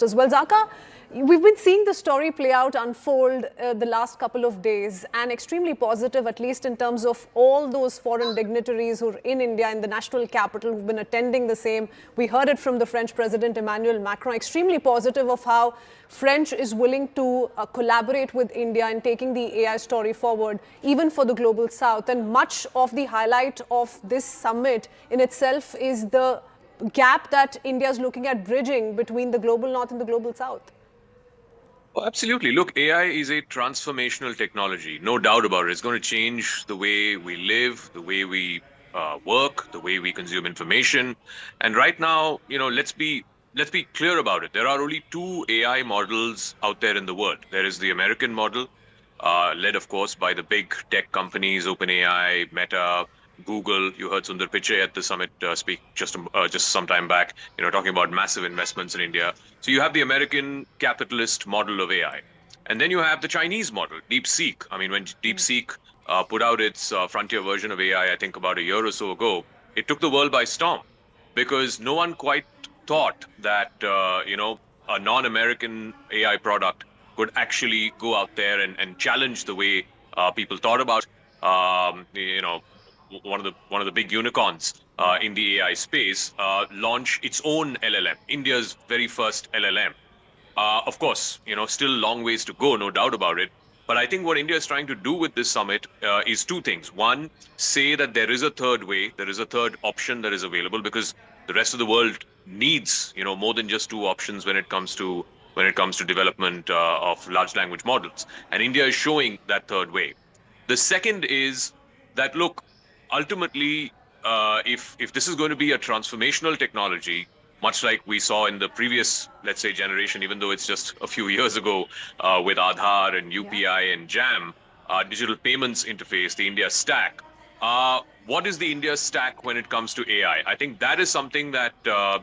as well. Zaka, we've been seeing the story play out, unfold the last couple of days, and extremely positive, at least in terms of all those foreign dignitaries who are in India, in the national capital, who've been attending the same. We heard it from the French President Emmanuel Macron, extremely positive of how French is willing to collaborate with India in taking the AI story forward, even for the global south. And much of the highlight of this summit in itself is the gap that India is looking at bridging between the global north and the global south. Oh, absolutely. Look, AI is a transformational technology, no doubt about it. It's going to change the way we live, the way we work, the way we consume information. And right now, let's be clear about it. There are only two AI models out there in the world. There is the American model, led, of course, by the big tech companies, OpenAI, Meta, Google. You heard Sundar Pichai at the summit speak just some time back, talking about massive investments in India. So you have the American capitalist model of AI. And then you have the Chinese model, DeepSeek. I mean, when DeepSeek put out its frontier version of AI, I think about a year or so ago, it took the world by storm because no one quite thought that, a non-American AI product could actually go out there and challenge the way people thought about, one of the big unicorns in the AI space, launch its own LLM, India's very first LLM. Of course, still long ways to go, no doubt about it. But I think what India is trying to do with this summit is two things. One, say that there is a third way, there is a third option that is available, because the rest of the world needs, more than just two options when it comes to development of large language models. And India is showing that third way. The second is that, look, ultimately, if this is going to be a transformational technology, much like we saw in the previous, let's say, generation, even though it's just a few years ago, with Aadhaar and UPI and JAM, digital payments interface, the India stack. What is the India stack when it comes to AI? I think that is something that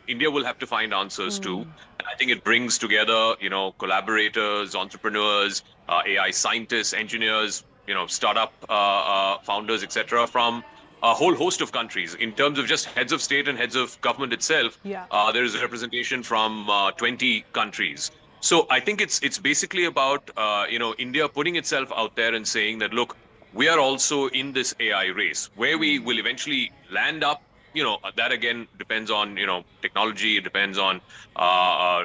India will have to find answers to. And I think it brings together, collaborators, entrepreneurs, AI scientists, engineers, startup founders, etc., from a whole host of countries. In terms of just heads of state and heads of government itself, there is a representation from 20 countries. So I think it's basically about India putting itself out there and saying that, look, we are also in this AI race. Where we will eventually land up, that again depends on technology. It depends on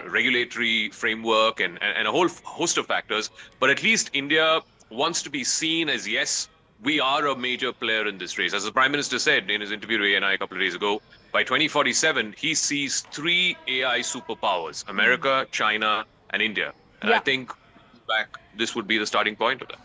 regulatory framework and a whole host of factors. But at least India wants to be seen as, yes, we are a major player in this race. As the Prime Minister said in his interview with ANI a couple of days ago, by 2047, he sees three AI superpowers: America, China, and India. And I think this would be the starting point of that.